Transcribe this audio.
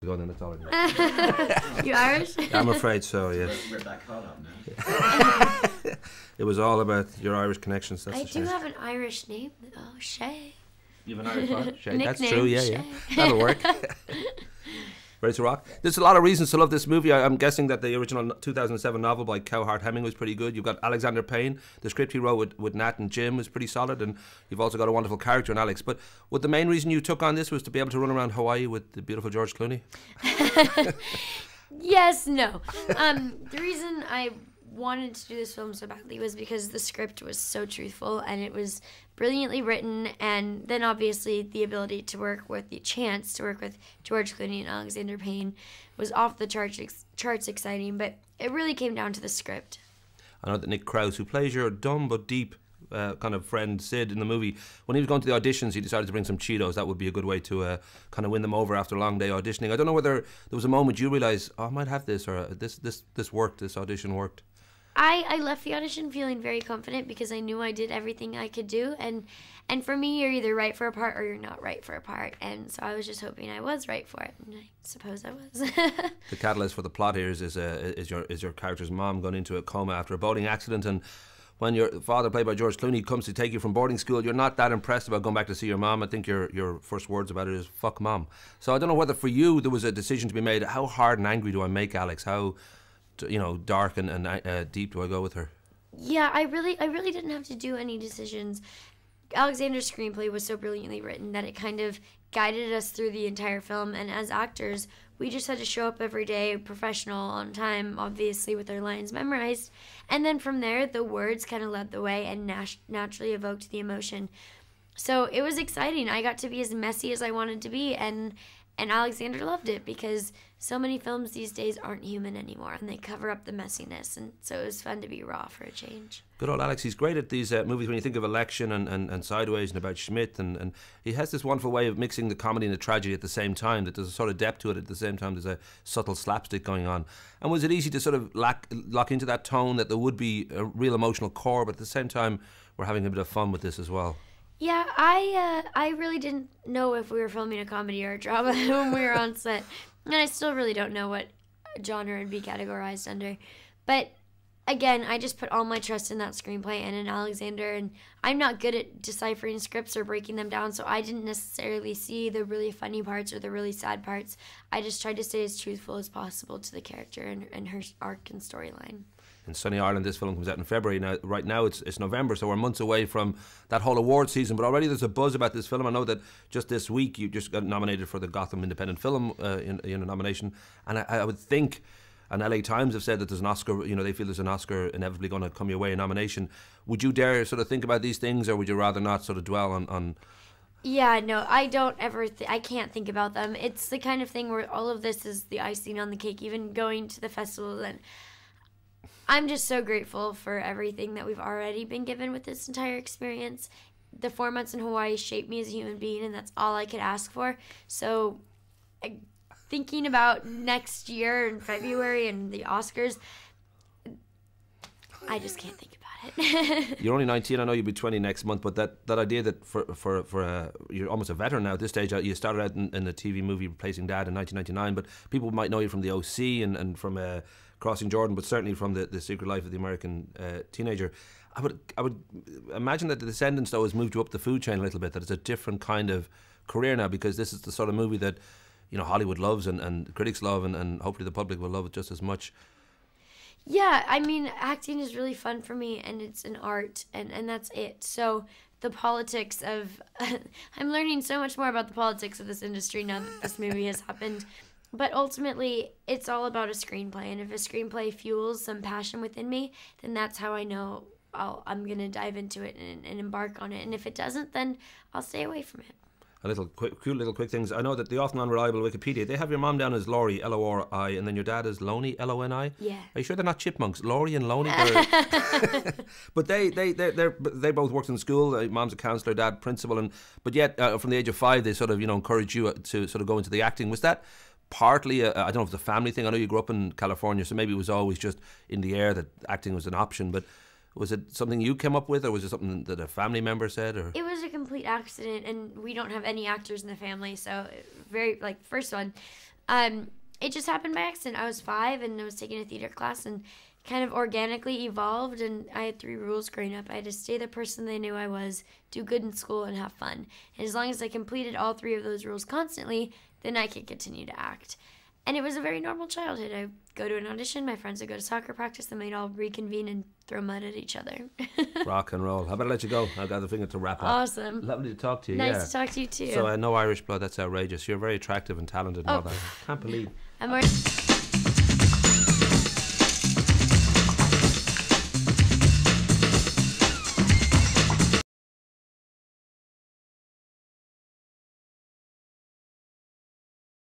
Go then, that's all I need. You Irish? I'm afraid so, yes. We're back caught up now. It was all about your Irish connections. That's I a shame. do have an Irish name. Oh, Shay. You have an Irish one? Shay. That's Nickname, true, yeah, Shay. yeah. That'll work. Ready to rock? There's a lot of reasons to love this movie. I'm guessing that the original 2007 novel by Cowhart Hemming was pretty good. You've got Alexander Payne. The script he wrote with Nat and Jim was pretty solid, and you've also got a wonderful character in Alex. But what the main reason you took on this was to be able to run around Hawaii with the beautiful George Clooney? Yes, no. The reason I wanted to do this film so badly was because the script was so truthful and it was brilliantly written, and then obviously the ability to work with the chance to work with George Clooney and Alexander Payne was off the charts exciting, but it really came down to the script. I know that Nick Krause, who plays your dumb but deep kind of friend Sid in the movie, when he was going to the auditions, he decided to bring some Cheetos. That would be a good way to kind of win them over after a long day auditioning. I don't know whether there was a moment you realised, oh, I might have this, or this worked, this audition worked. I left the audition feeling very confident because I knew I did everything I could do, and for me, you're either right for a part or you're not right for a part, and so I was just hoping I was right for it, and I suppose I was. The catalyst for the plot here is your character's mom going into a coma after a boating accident, and when your father, played by George Clooney, comes to take you from boarding school, you're not that impressed about going back to see your mom. I think your first words about it is "fuck mom." So I don't know whether for you there was a decision to be made. How hard and angry do I make Alex? How dark and deep do I go with her? Yeah, I really didn't have to do any decisions. Alexander's screenplay was so brilliantly written that it kind of guided us through the entire film, and as actors, we just had to show up every day, professional, on time, obviously with our lines memorized, and then from there, the words kind of led the way and naturally evoked the emotion. So it was exciting. I got to be as messy as I wanted to be, and Alexander loved it because so many films these days aren't human anymore and they cover up the messiness, and so it was fun to be raw for a change. Good old Alex, he's great at these movies when you think of Election and Sideways and About Schmidt, and he has this wonderful way of mixing the comedy and the tragedy at the same time, that there's a sort of depth to it at the same time there's a subtle slapstick going on. And was it easy to sort of lock into that tone, that there would be a real emotional core, but at the same time we're having a bit of fun with this as well? Yeah, I really didn't know if we were filming a comedy or a drama when we were on set. And I still really don't know what genre it'd be categorized under. But again, I just put all my trust in that screenplay and in Alexander, and I'm not good at deciphering scripts or breaking them down, so I didn't necessarily see the really funny parts or the really sad parts. I just tried to stay as truthful as possible to the character and her arc and storyline. In sunny Ireland, this film comes out in February. Now, right now it's November, so we're months away from that whole award season, but already there's a buzz about this film. I know that just this week you just got nominated for the Gotham Independent Film in a nomination, and I would think, and LA Times have said that there's an Oscar, they feel there's an Oscar inevitably going to come your way, a nomination. Would you dare sort of think about these things, or would you rather not sort of dwell on Yeah, no, I don't ever, I can't think about them. It's the kind of thing where all of this is the icing on the cake, even going to the festival, and I'm just so grateful for everything that we've already been given with this entire experience. The 4 months in Hawaii shaped me as a human being, and that's all I could ask for. So thinking about next year in February and the Oscars, I just can't think about it. You're only 19, I know you'll be 20 next month, but that idea that for you're almost a veteran now at this stage. You started out in the TV movie Replacing Dad in 1999, but people might know you from the OC and from Crossing Jordan, but certainly from the Secret Life of the American Teenager. I would imagine that the Descendants, though, has moved you up the food chain a little bit, that it's a different kind of career now, because this is the sort of movie that Hollywood loves and critics love, and hopefully the public will love it just as much. Yeah, I mean, acting is really fun for me, and it's an art, and that's it. So the politics of I'm learning so much more about the politics of this industry now that this movie has happened. But ultimately, it's all about a screenplay, and if a screenplay fuels some passion within me, then that's how I know I'm going to dive into it and embark on it. And if it doesn't, then I'll stay away from it. Cool little quick things. I know that the often unreliable Wikipedia, they have your mom down as Laurie, L-O-R-I, and then your dad as Loney, L-O-N-I. Yeah. Are you sure they're not chipmunks? Laurie and Loney? But they both worked in school. Mom's a counsellor, dad principal, but yet from the age of 5 they sort of encouraged you to sort of go into the acting. Was that partly I don't know if it's a family thing? I know you grew up in California, so maybe it was always just in the air that acting was an option, but was it something you came up with, or was it something that a family member said? Or? It was a complete accident, and we don't have any actors in the family, so first one, It just happened by accident. I was 5 and I was taking a theater class and kind of organically evolved, and I had 3 rules growing up. I had to stay the person they knew I was, do good in school, and have fun. And as long as I completed all 3 of those rules constantly, then I could continue to act. And it was a very normal childhood. I'd go to an audition, my friends would go to soccer practice, and we'd all reconvene and throw mud at each other. Rock and roll. How about I let you go? I've got the finger to wrap up. Awesome. Lovely to talk to you. Nice to talk to you too. So no Irish blood, that's outrageous. You're very attractive and talented and all that. Can't believe. I'm more